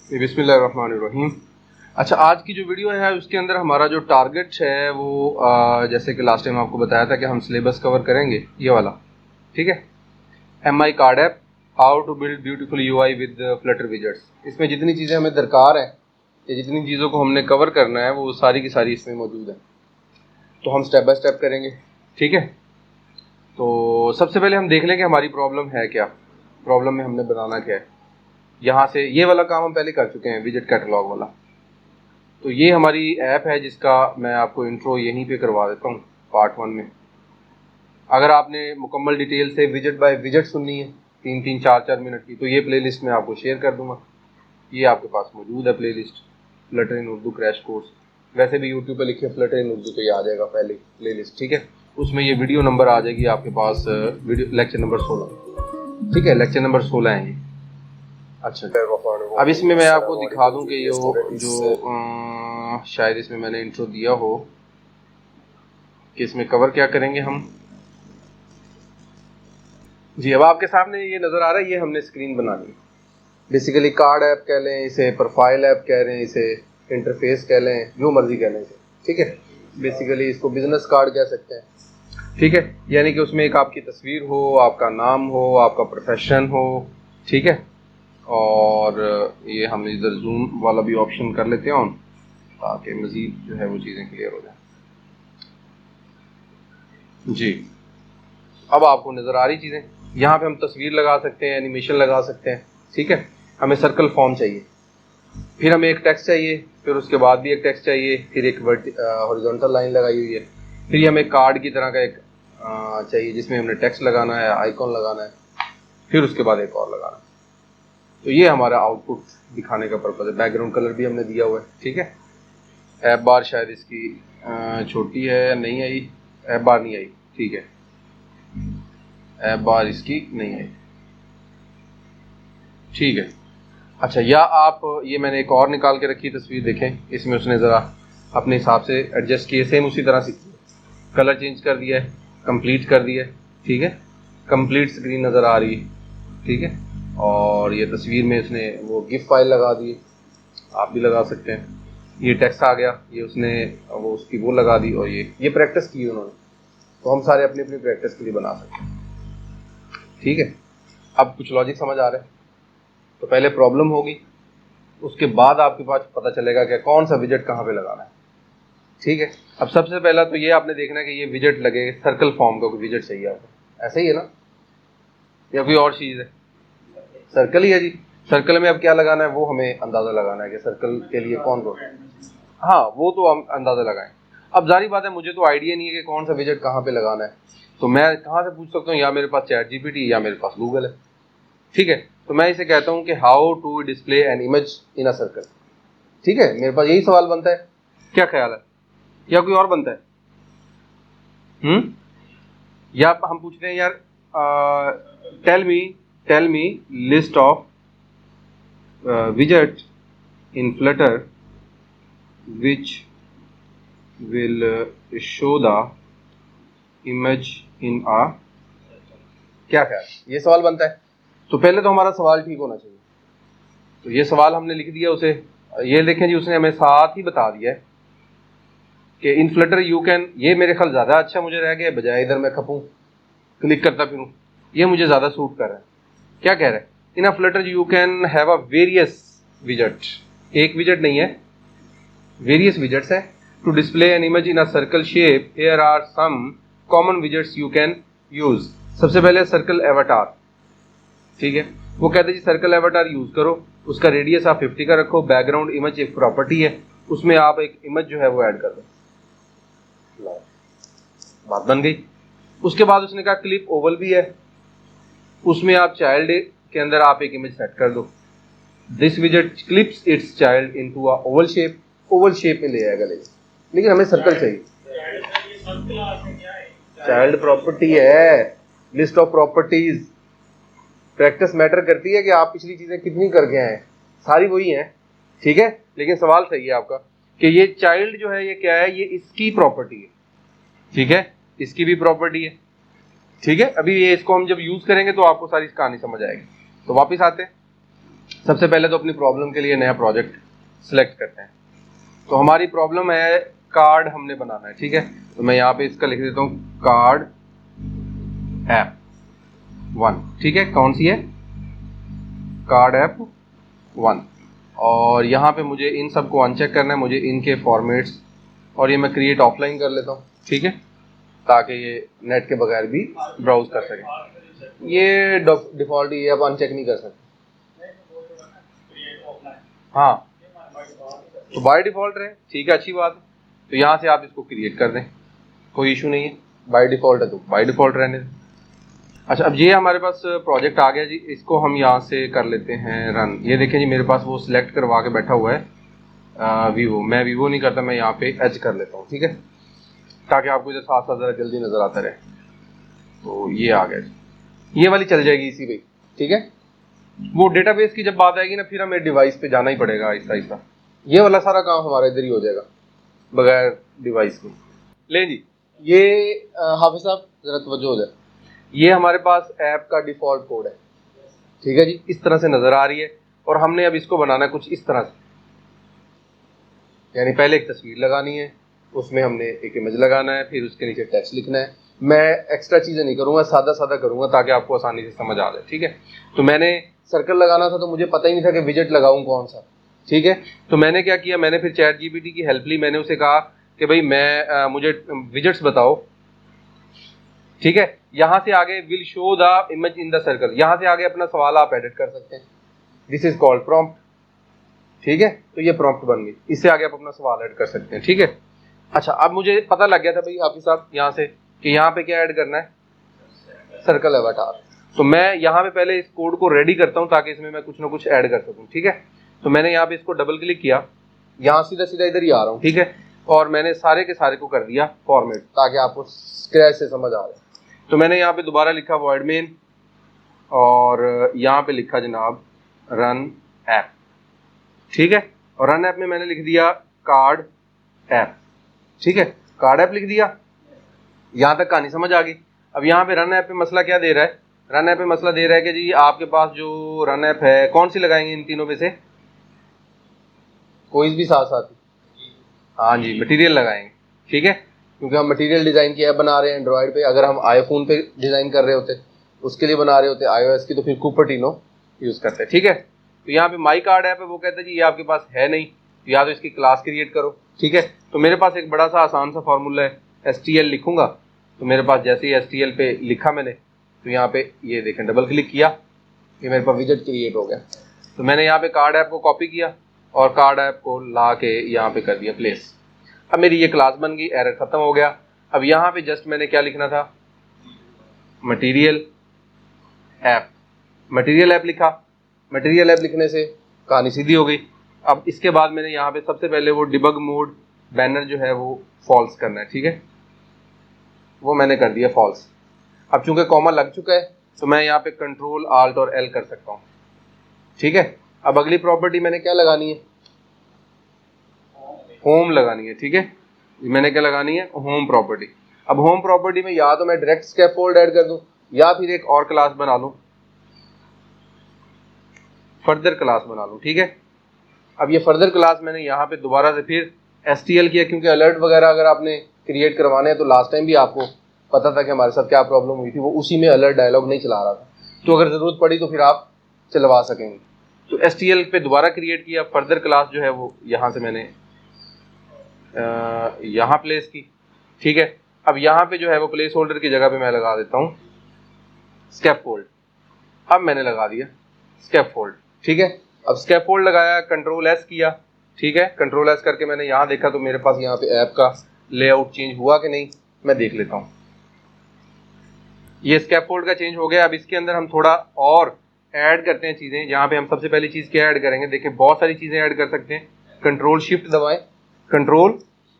बिस्मिल्लाहिर्रहमानिर्रहीम। अच्छा, आज की जो वीडियो है उसके अंदर हमारा जो टारगेट है वो जैसे कि लास्ट टाइम आपको बताया था कि हम सिलेबस कवर करेंगे ये वाला, ठीक है। MI card app, how to build beautiful UI with Flutter widgets. इसमें जितनी चीज़ें हमें दरकार हैं या जितनी चीज़ों को हमने कवर करना है वो सारी की सारी इसमें मौजूद है। तो हम स्टेप बाय स्टेप करेंगे, ठीक है। तो सबसे पहले हम देख लें कि हमारी प्रॉब्लम है क्या, प्रॉब्लम में हमने बनाना क्या है। यहाँ से ये वाला काम हम पहले कर चुके हैं, विजेट कैटलॉग वाला। तो ये हमारी ऐप है जिसका मैं आपको इंट्रो यहीं पे करवा देता हूँ पार्ट 1 में। अगर आपने मुकम्मल डिटेल से विजेट बाय विजेट सुननी है 3-3, 4-4 मिनट की, तो ये प्लेलिस्ट मैं आपको शेयर कर दूंगा। ये आपके पास मौजूद है प्लेलिस्ट, फ्लटर इन उर्दू क्रैश कोर्स। वैसे भी यूट्यूब पे लिखे फ्लटर इन उर्दू तो ये आ जाएगा पहले प्लेलिस्ट, ठीक है। उसमें ये वीडियो नंबर आ जाएगी आपके पास, वीडियो लेक्चर नंबर 16, ठीक है। लेक्चर नंबर 16 है ये। अच्छा, अब इसमें मैं आपको दिखा दूं कि जो शायद इसमें मैंने इंट्रो दिया हो कि इसमें कवर क्या करेंगे हम। जी, अब आपके सामने ये नज़र आ रहा है, ये हमने स्क्रीन बना ली। बेसिकली कार्ड ऐप कह लें इसे, प्रोफाइल ऐप कह लें इसे, इंटरफेस कह लें, जो मर्जी कह लें इसे, ठीक है। बेसिकली इसको बिजनेस कार्ड कह सकते हैं, ठीक है। यानी कि उसमें एक आपकी तस्वीर हो, आपका नाम हो, आपका प्रोफेशन हो, ठीक है। और ये हम इधर जूम वाला भी ऑप्शन कर लेते हैं ऑन, ताकि मज़ीद जो है वो चीज़ें क्लियर हो जाए। जी, अब आपको नज़र आ रही चीज़ें। यहाँ पे हम तस्वीर लगा सकते हैं, एनिमेशन लगा सकते हैं, ठीक है। हमें सर्कल फॉर्म चाहिए, फिर हमें एक टेक्स्ट चाहिए, फिर उसके बाद भी एक टेक्स्ट चाहिए, फिर एक हॉरिजॉन्टल लाइन लगाई हुई है, फिर हमें कार्ड की तरह का एक चाहिए जिसमें हमने टेक्स्ट लगाना है, आइकॉन लगाना है, फिर उसके बाद एक और लगाना है। तो ये हमारा आउटपुट दिखाने का पर्पज़ है। बैकग्राउंड कलर भी हमने दिया हुआ है, ठीक है। ऐप बार शायद इसकी छोटी है, नहीं आई, ऐप बार नहीं आई, ठीक है। ऐप बार इसकी नहीं आई, ठीक है। अच्छा, या आप ये मैंने एक और निकाल के रखी तस्वीर, देखें इसमें उसने ज़रा अपने हिसाब से एडजस्ट किए, सेम उसी तरह से कलर चेंज कर दिया है, कंप्लीट कर दिया है, ठीक है। कंप्लीट स्क्रीन नज़र आ रही है, ठीक है। और ये तस्वीर में उसने वो गिफ फाइल लगा दी, आप भी लगा सकते हैं। ये टेक्स्ट आ गया, ये उसने वो उसकी वो लगा दी, और ये प्रैक्टिस की उन्होंने। तो हम सारे अपनी अपनी प्रैक्टिस के लिए बना सकते हैं, ठीक है। अब कुछ लॉजिक समझ आ रहा है। तो पहले प्रॉब्लम होगी, उसके बाद आपके पास पता चलेगा कि कौन सा विजेट कहाँ पे लगाना है, ठीक है। अब सबसे पहला तो ये आपने देखना है कि ये विजेट लगे, सर्कल फॉर्म का कोई विजेट चाहिए आपको, ऐसा ही है ना, या कोई और चीज़ है? सर्कल ही है जी। सर्कल में अब क्या लगाना है वो हमें अंदाज़ा लगाना है कि सर्कल के लिए कौन कौन, हाँ वो तो हम अंदाज़ा लगाएं। अब जारी बात है, मुझे तो आइडिया नहीं है कि कौन सा विजेट कहाँ पे लगाना है, तो मैं कहाँ से पूछ सकता हूँ? या मेरे पास चैट जीपीटी या मेरे पास गूगल है, ठीक है। तो मैं इसे कहता हूँ कि how to display an image in a circle, ठीक है। मेरे पास यही सवाल बनता है, क्या ख्याल है, या कोई और बनता है? या हम पूछते हैं यार, tell me list of widget in Flutter which will show the image in a, क्या ख्याल? ये सवाल बनता है। तो पहले तो हमारा सवाल ठीक होना चाहिए। तो ये सवाल हमने लिख दिया उसे, ये देखें जी, उसने हमें साथ ही बता दिया है कि इन फ्लटर यू कैन, ये मेरे ख्याल ज़्यादा अच्छा मुझे रह गया, बजाय इधर मैं खपूँ क्लिक करता फिरूँ, ये मुझे ज़्यादा सूट कर रहा है। क्या कह रहा है? In a Flutter you can have a various विजेट, एक विजेट नहीं है, वेरियस विजेट्स है। To display an image in a circle shape here are some common widgets you can use. सबसे पहले सर्कल एवाटार, ठीक है। वो कहते हैं जी सर्कल एवाटार यूज करो, उसका रेडियस आप 50 का रखो। बैकग्राउंड इमेज एक प्रॉपर्टी है, उसमें आप एक इमेज जो है वो ऐड कर दो, बात बन गई। उसके बाद उसने कहा क्लिप ओवल भी है, उसमें आप चाइल्ड के अंदर आप एक इमेज सेट कर दो। दिस विजेट clips its child into a oval shape, oval shape में ले आएगा, लेकिन हमें सर्कल चाहिए। चाइल्ड प्रॉपर्टी है, list of properties. Practice matter करती है कि आप पिछली चीजें कितनी करके आए, सारी वही हैं, ठीक है। लेकिन सवाल सही है आपका कि ये चाइल्ड जो है ये क्या है, ये इसकी प्रॉपर्टी है, ठीक है, इसकी भी प्रॉपर्टी है, ठीक है। अभी ये इसको हम जब यूज करेंगे तो आपको सारी कहानी समझ आएगी। तो वापिस आते हैं, सबसे पहले तो अपनी प्रॉब्लम के लिए नया प्रोजेक्ट सिलेक्ट करते हैं। तो हमारी प्रॉब्लम है कार्ड हमने बनाना है, ठीक है। तो मैं यहाँ पे इसका लिख देता हूँ कार्ड ऐप 1, ठीक है। कौन सी है? Card app 1। और यहाँ पे मुझे इन सबको अनचेक करना है, मुझे इनके फॉर्मेट्स, और ये मैं क्रिएट ऑफलाइन कर लेता हूँ, ठीक है, ताकि ये नेट के बगैर भी ब्राउज कर सके। ये डिफ़ॉल्ट ही है, आप अनचेक नहीं कर सकते। हाँ, तो बाय डिफ़ॉल्ट रहे, ठीक है, अच्छी बात है। तो यहाँ से आप इसको क्रिएट कर दें, कोई इशू नहीं है, बाय डिफ़ॉल्ट है तो बाय डिफ़ॉल्ट रहने दें। अच्छा, अब ये हमारे पास प्रोजेक्ट आ गया जी, इसको हम यहाँ से कर लेते हैं रन। ये देखें जी, मेरे पास वो सिलेक्ट करवा के बैठा हुआ है वीवो। मैं वीवो नहीं करता, मैं यहाँ पे एज कर लेता हूँ, ठीक है, ताकि आपको इधर साथ साथ ज़रा जल्दी नज़र आता रहे। तो ये आ गया जी, ये वाली चल जाएगी इसी पे, ठीक है। वो डेटाबेस की जब बात आएगी ना, फिर हमें डिवाइस पे जाना ही पड़ेगा आहिस्ता आहिस्ता। ये वाला सारा काम हमारा इधर ही हो जाएगा बगैर डिवाइस के। ले जी, ये हाफिज साहब जरा तवज्जो हो जाए, ये हमारे पास ऐप का डिफ़ॉल्ट कोड है, ठीक है जी, इस तरह से नज़र आ रही है। और हमने अब इसको बनाना है कुछ इस तरह से, यानी पहले एक तस्वीर लगानी है, उसमें हमने एक इमेज लगाना है, फिर उसके नीचे टेक्स्ट लिखना है। मैं एक्स्ट्रा चीज़ें नहीं करूँगा, सादा सादा करूँगा ताकि आपको आसानी से समझ आ जाए, ठीक है। तो मैंने सर्कल लगाना था, तो मुझे पता ही नहीं था कि विजेट लगाऊँ कौन सा, ठीक है। तो मैंने क्या किया, मैंने फिर चैट जीपीटी की हेल्प ली। मैंने उसे कहा कि भाई मुझे विजेट्स बताओ, ठीक है। यहाँ से आगे will show the image in the circle, यहाँ से आगे अपना सवाल आप एडिट कर सकते हैं। दिस इज कॉल्ड प्रॉम्प्ट, ठीक है। तो ये प्रॉम्प्ट बन गई, इससे आगे आप अपना सवाल ऐड कर सकते हैं, ठीक है। अच्छा, अब मुझे पता लग गया था भाई हाफिज साहब यहाँ से कि यहाँ पे क्या ऐड करना है, सर्कल अवतार। तो मैं यहाँ पे पहले इस कोड को रेडी करता हूँ ताकि इसमें मैं कुछ ना कुछ ऐड कर सकूँ, ठीक है। तो मैंने यहाँ पे इसको डबल क्लिक किया, यहाँ सीधा सीधा इधर ही आ रहा हूँ, ठीक है। और मैंने सारे के सारे को कर दिया फॉर्मेट ताकि आपको स्क्रैच से समझ आ रहा है। तो मैंने यहाँ पे दोबारा लिखा वॉइड मेन, और यहाँ पे लिखा जनाब रन ऐप, ठीक है। और रन ऐप में मैंने लिख दिया कार्ड ऐप, ठीक है, कार्ड ऐप लिख दिया। यहाँ तक कहानी समझ आ गई। अब यहाँ पे रन ऐप पे मसला क्या दे रहा है, रन ऐप पे मसला दे रहा है कि जी आपके पास जो रन ऐप है, कौन सी लगाएंगे इन तीनों में से? कोई भी साथ साथ, हाँ जी, मटेरियल लगाएंगे, ठीक है, क्योंकि हम मटेरियल डिज़ाइन की ऐप बना रहे हैं एंड्रॉयड पे। अगर हम आईफोन पे डिज़ाइन कर रहे होते, उसके लिए बना रहे होते iOS की, तो फिर कुपर्टिनो यूज़ करते हैं, ठीक है। तो यहाँ पे माई कार्ड ऐप है, वो कहता है जी ये आपके पास है नहीं, तो या तो इसकी क्लास क्रिएट करो, ठीक है। तो मेरे पास एक बड़ा सा आसान सा फार्मूला है, STL लिखूंगा। तो मेरे पास जैसे ही STL पे लिखा मैंने, तो यहाँ पे ये देखें डबल क्लिक किया, ये मेरे पास विजेट क्रिएट हो गया। तो मैंने यहाँ पे कार्ड ऐप को कॉपी किया और कार्ड ऐप को ला के यहाँ पे कर दिया प्लेस। अब मेरी ये क्लास बन गई, एरर खत्म हो गया। अब यहाँ पे जस्ट मैंने क्या लिखना था, मटेरियल ऐप, मटेरियल ऐप लिखा। मटेरियल ऐप लिखने से कहानी सीधी हो गई। अब इसके बाद मैंने यहाँ पे सबसे पहले वो डिबग मोड बैनर जो है वो फॉल्स करना है, ठीक है, वो मैंने कर दिया फॉल्स। अब चूंकि कॉमा लग चुका है, तो मैं यहाँ पे कंट्रोल आल्ट और एल कर सकता हूँ, ठीक है। अब अगली प्रॉपर्टी मैंने क्या लगानी है, होम लगानी है, ठीक है। मैंने क्या लगानी है, होम प्रॉपर्टी। अब होम प्रॉपर्टी में या तो मैं डायरेक्ट स्कैफोल्ड ऐड कर दूं, या फिर एक और क्लास बना लूं, फर्दर क्लास बना लूं, ठीक है। अब ये फर्दर क्लास मैंने यहाँ पे दोबारा से फिर STL किया, क्योंकि अलर्ट वगैरह अगर आपने क्रिएट करवाने हैं, तो लास्ट टाइम भी आपको पता था कि हमारे साथ क्या प्रॉब्लम हुई थी, वो उसी में अलर्ट डायलॉग नहीं चला रहा था। तो अगर ज़रूरत पड़ी तो फिर आप चलवा सकेंगे। तो STL पे दोबारा क्रिएट किया, फर्दर क्लास जो है वो यहाँ से मैंने यहाँ प्लेस की, ठीक है। अब यहाँ पे जो है वो प्लेस होल्डर की जगह पे मैं लगा देता हूँ स्कैफोल्ड। अब मैंने लगा दिया स्कैफोल्ड, ठीक है। अब स्कैफोल्ड लगाया, कंट्रोल S किया, ठीक है। कंट्रोल S करके मैंने यहाँ देखा तो मेरे पास यहाँ पे ऐप का लेआउट चेंज हुआ कि नहीं, मैं देख लेता हूँ। ये स्कैफोल्ड का चेंज हो गया। अब इसके अंदर हम थोड़ा और ऐड करते हैं चीज़ें। यहाँ पे हम सबसे पहली चीज़ क्या ऐड करेंगे, देखिए बहुत सारी चीज़ें ऐड कर सकते हैं। कंट्रोल शिफ्ट दबाएं, कंट्रोल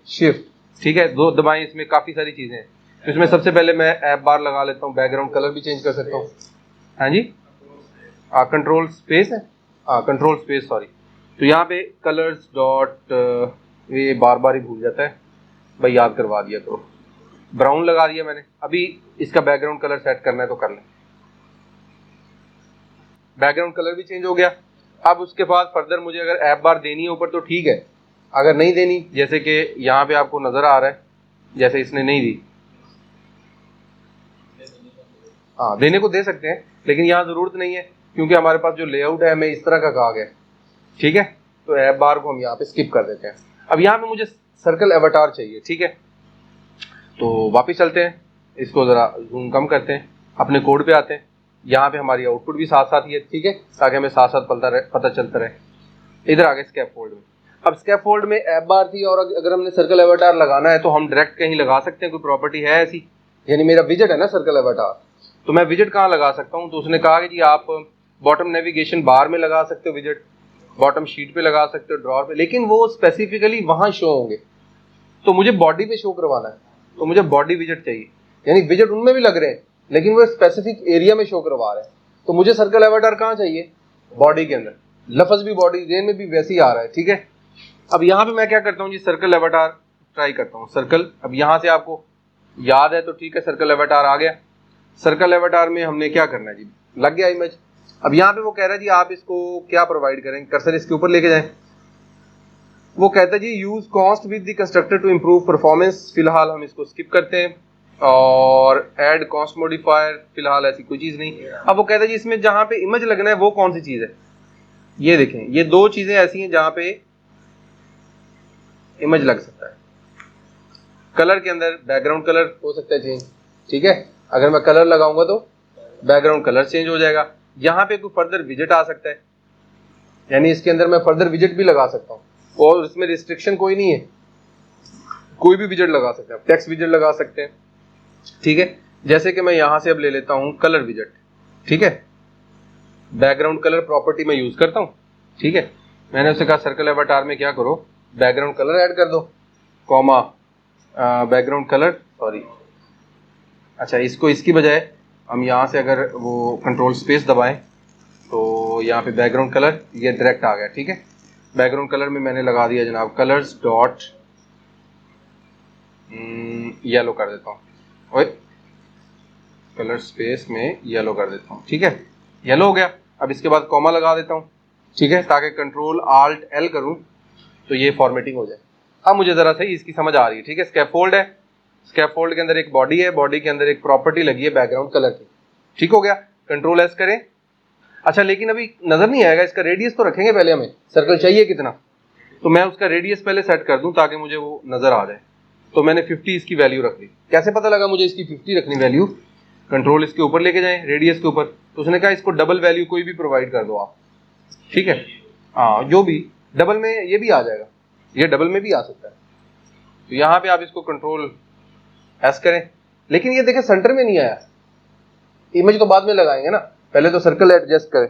शिफ्ट, ठीक है, दो दबाएं, इसमें काफ़ी सारी चीज़ें हैं। तो इसमें सबसे पहले मैं ऐप बार लगा लेता हूँ, बैकग्राउंड कलर भी चेंज कर सकता हूँ। हाँ जी, कंट्रोल स्पेस है, कंट्रोल स्पेस, सॉरी। तो यहाँ पे कलर्स डॉट, ये बार बार ही भूल जाता है भाई, याद करवा दिया करो। ब्राउन लगा दिया मैंने। अभी इसका बैकग्राउंड कलर सेट करना है तो कर लें। बैकग्राउंड कलर भी चेंज हो गया। अब उसके बाद फर्दर मुझे अगर ऐप बार देनी है ऊपर तो ठीक है, अगर नहीं देनी, जैसे कि यहाँ पे आपको नजर आ रहा है जैसे इसने नहीं दी, हाँ देने को दे सकते हैं लेकिन यहाँ जरूरत नहीं है क्योंकि हमारे पास जो लेआउट है हमें इस तरह का कहा गया, ठीक है। तो ऐप बार को हम यहाँ पे स्किप कर देते हैं। अब यहाँ पे मुझे सर्कल एवटार चाहिए, ठीक है। तो वापस चलते हैं, इसको जरा जूम कम करते हैं, अपने कोड पे आते हैं। यहाँ पे हमारी आउटपुट भी साथ साथ ही है, ठीक है, ताकि हमें साथ साथ पता चलता रहे। इधर आगे स्कैफोल्ड में, अब स्कैफोल्ड में ऐप बार थी और अगर हमने सर्कल एवटार लगाना है तो हम डायरेक्ट कहीं लगा सकते हैं, कोई प्रॉपर्टी है ऐसी, यानी मेरा विजेट है ना सर्कल एवटार, तो मैं विजेट कहाँ लगा सकता हूँ। तो उसने कहा कि जी आप बॉटम नेविगेशन बार में लगा सकते हो विजेट, बॉटम शीट पे लगा सकते हो, ड्रॉर पे, लेकिन वो स्पेसिफिकली वहां शो होंगे। तो मुझे बॉडी पे शो करवाना है, तो मुझे बॉडी विजेट चाहिए, यानी विजेट उनमें भी लग रहे हैं लेकिन वो स्पेसिफिक एरिया में शो करवा रहे हैं। तो मुझे सर्कल एवटार कहाँ चाहिए, बॉडी के अंदर। लफ्ज भी बॉडी जेन में भी वैसे ही आ रहा है, ठीक है। अब यहाँ पे मैं क्या करता हूँ जी, सर्कल एवटार ट्राई करता हूँ। सर्कल, अब यहाँ से आपको याद है तो ठीक है, सर्कल एवटार आ गया। सर्कल एवटार में हमने क्या करना है जी, लग गया इमेज। अब यहाँ पे वो कह रहा है जी आप इसको क्या प्रोवाइड करें, कर्सर इसके ऊपर लेके जाएं। वो कहता है जी use const with the constructor to improve performance, फिलहाल हम इसको स्किप करते हैं। और ऐड कॉस्ट मॉडिफायर, फिलहाल ऐसी कोई चीज नहीं। अब वो कहता है जी इसमें जहां पे इमेज लगना है वो कौन सी चीज है, ये देखें, ये दो चीजें ऐसी हैं जहां पे इमेज लग सकता है। कलर के अंदर बैकग्राउंड कलर हो सकता है चेंज, ठीक है, अगर मैं कलर लगाऊंगा तो बैकग्राउंड कलर चेंज हो जाएगा। यहाँ पे कोई फर्दर विजेट आ सकता है, यानी इसके अंदर मैं फर्दर विजेट भी लगा सकता हूँ और इसमें रिस्ट्रिक्शन कोई नहीं है, कोई भी विजेट लगा सकते हैं, टेक्स्ट विजेट लगा सकते हैं, ठीक है। जैसे कि मैं यहां से अब ले लेता हूं कलर विजेट, ठीक है, बैकग्राउंड कलर प्रॉपर्टी में यूज करता हूं, ठीक है। मैंने उसे कहा सर्कल एवटार में क्या करो, बैकग्राउंड कलर ऐड कर दो, कॉमा बैकग्राउंड कलर, सॉरी, अच्छा इसको इसकी बजाय हम यहाँ से अगर वो कंट्रोल स्पेस दबाएं तो यहाँ पे बैकग्राउंड कलर ये डायरेक्ट आ गया, ठीक है। बैकग्राउंड कलर में मैंने लगा दिया जनाब कलर्स डॉट येलो कर देता हूँ, ओए कलर स्पेस में येलो कर देता हूँ, ठीक है, येलो हो गया। अब इसके बाद कॉमा लगा देता हूँ, ठीक है, ताकि कंट्रोल आल्ट एल करूँ तो ये फॉर्मेटिंग हो जाए। अब मुझे जरा सही इसकी समझ आ रही है, ठीक है। स्कैफोल्ड है, स्कैफोल्ड के अंदर एक बॉडी है, बॉडी के अंदर एक प्रॉपर्टी लगी है बैकग्राउंड कलर की, ठीक हो गया। कंट्रोल एस करें, अच्छा लेकिन अभी नजर नहीं आएगा, इसका रेडियस तो रखेंगे पहले, हमें सर्कल चाहिए कितना, तो मैं उसका रेडियस पहले सेट कर दूं ताकि मुझे वो नजर आ जाए। तो मैंने 50 इसकी वैल्यू रख दी। कैसे पता लगा मुझे इसकी 50 रखनी वैल्यू, कंट्रोल इसके ऊपर लेके जाएं रेडियस के ऊपर, तो उसने कहा इसको डबल वैल्यू कोई भी प्रोवाइड कर दो आप, ठीक है, हाँ जो भी डबल में ये भी आ जाएगा, ये डबल में भी आ सकता है। तो यहाँ पे आप इसको कंट्रोल एस करें, लेकिन ये देखें सेंटर में नहीं आया, इमेज तो बाद में लगाएंगे ना, पहले तो सर्कल एडजस्ट करें,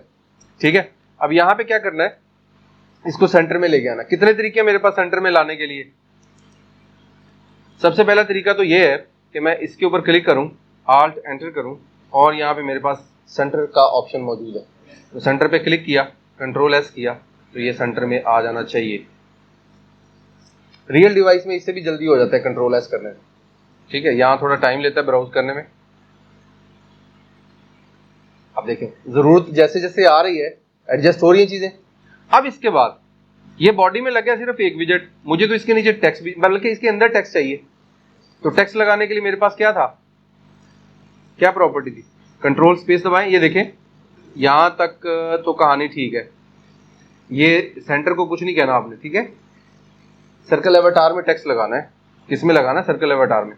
ठीक है। अब यहाँ पे क्या करना है, इसको सेंटर में लेके आना। कितने तरीके हैं मेरे पास सेंटर में लाने के लिए। सबसे पहला तरीका तो ये है कि मैं इसके ऊपर क्लिक करूं, आल्ट एंटर करूं और यहाँ पे मेरे पास सेंटर का ऑप्शन मौजूद है, तो सेंटर पे क्लिक किया, कंट्रोल एस किया, तो ये सेंटर में आ जाना चाहिए। रियल डिवाइस में इससे भी जल्दी हो जाता है कंट्रोल एस करने में, ठीक है, यहाँ थोड़ा टाइम लेता है ब्राउज करने में। अब देखें जरूरत जैसे जैसे आ रही है एडजस्ट हो रही है चीजें। अब इसके बाद ये बॉडी में लग गया सिर्फ एक विजेट, मुझे तो इसके नीचे टेक्स्ट भी, बल्कि इसके अंदर टेक्स्ट चाहिए। तो टेक्स्ट लगाने के लिए मेरे पास क्या था, क्या प्रॉपर्टी थी, कंट्रोल स्पेस दबाएं, ये देखें यहां तक तो कहानी ठीक है, ये सेंटर को कुछ नहीं कहना आपने, ठीक है। सर्कल एवटार में टेक्स्ट लगाना है, किसमें लगाना है, सर्कल एवटार में,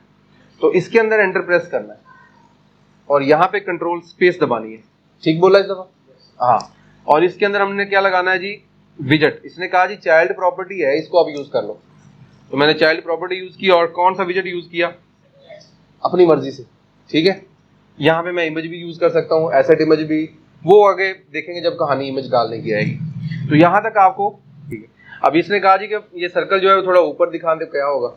तो इसके अंदर एंटर प्रेस करना है और यहाँ पे कंट्रोल स्पेस दबानी है, ठीक बोला इस दफा, हाँ। और इसके अंदर हमने क्या लगाना है जी, विजेट। इसने कहा जी चाइल्ड प्रॉपर्टी है, इसको आप यूज कर लो, तो मैंने चाइल्ड प्रॉपर्टी यूज की और कौन सा विजेट यूज किया, अपनी मर्जी से, ठीक है। यहाँ पे मैं इमेज भी यूज कर सकता हूँ, एसेट इमेज भी, वो आगे देखेंगे जब कहानी इमेज डालने की आएगी। तो यहाँ तक आपको ठीक है। अब इसने कहा जी कि ये सर्कल जो है वो थोड़ा ऊपर दिखा दे, क्या होगा,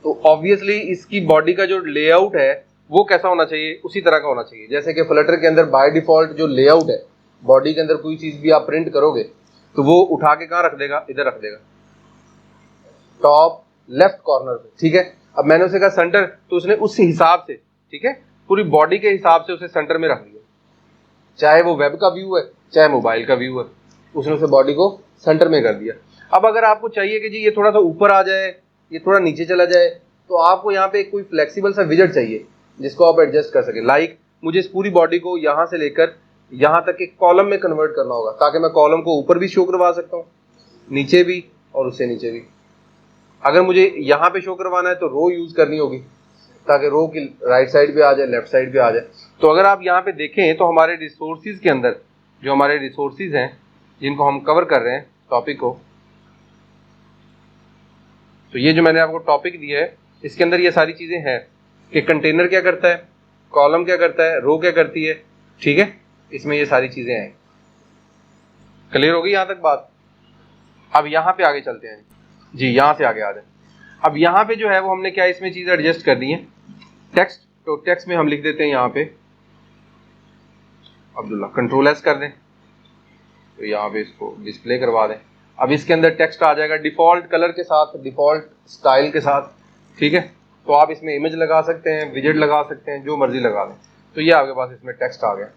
तो ऑब्वियसली इसकी बॉडी का जो लेआउट है वो कैसा होना चाहिए, उसी तरह का होना चाहिए। जैसे कि फ्लटर के अंदर बाय डिफॉल्ट जो लेआउट है, बॉडी के अंदर कोई चीज भी आप प्रिंट करोगे तो वो उठा के कहाँ रख देगा, इधर रख देगा, टॉप लेफ्ट कॉर्नर पे, ठीक है। अब मैंने उसे कहा सेंटर, तो उसने उस हिसाब से, ठीक है, पूरी बॉडी के हिसाब से उसे सेंटर में रख दिया, चाहे वो वेब का व्यू है चाहे मोबाइल का व्यू है। उसने उसे बॉडी को सेंटर में कर दिया। अब अगर आपको चाहिए कि जी ये थोड़ा सा ऊपर आ जाए, ये थोड़ा नीचे चला जाए, तो आपको यहाँ पे कोई फ्लेक्सिबल सा विजेट चाहिए जिसको आप एडजस्ट कर सकें। लाइक मुझे इस पूरी बॉडी को यहाँ से लेकर यहाँ तक एक कॉलम में कन्वर्ट करना होगा, ताकि मैं कॉलम को ऊपर भी शो करवा सकता हूँ, नीचे भी और उससे नीचे भी। अगर मुझे यहाँ पे शो करवाना है तो रो यूज करनी होगी, ताकि रो की राइट साइड पे आ जाए, लेफ्ट साइड पे आ जाए। तो अगर आप यहाँ पे देखें तो हमारे रिसोर्सेज के अंदर जो हमारे रिसोर्सेज हैं जिनको हम कवर कर रहे हैं टॉपिक को, तो ये जो मैंने आपको टॉपिक दिया है इसके अंदर ये सारी चीजें हैं कि कंटेनर क्या करता है, कॉलम क्या करता है, रो क्या करती है, ठीक है, इसमें ये सारी चीजें हैं। क्लियर हो गई यहाँ तक बात? अब यहाँ पे आगे चलते हैं जी, यहाँ से आगे आ जाए। अब यहाँ पे जो है वो हमने क्या इसमें चीजें एडजस्ट कर दी है। टेक्स्ट, तो टेक्स्ट में हम लिख देते हैं यहाँ पे अब्दुल्ला, कंट्रोल एस कर दें तो यहाँ पे इसको डिस्प्ले करवा दें। अब इसके अंदर टेक्स्ट आ जाएगा डिफॉल्ट कलर के साथ, डिफॉल्ट स्टाइल के साथ, ठीक है। तो आप इसमें इमेज लगा सकते हैं, विजेट लगा सकते हैं, जो मर्जी लगा दें। तो ये आपके पास इसमें टेक्स्ट आ गया।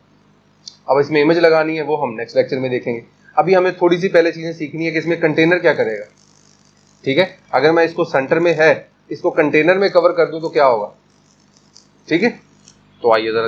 अब इसमें इमेज लगानी है वो हम नेक्स्ट लेक्चर में देखेंगे। अभी हमें थोड़ी सी पहले चीजें सीखनी है कि इसमें कंटेनर क्या करेगा, ठीक है। अगर मैं इसको सेंटर में है, इसको कंटेनर में कवर कर दूं तो क्या होगा, ठीक है। तो आइए जरा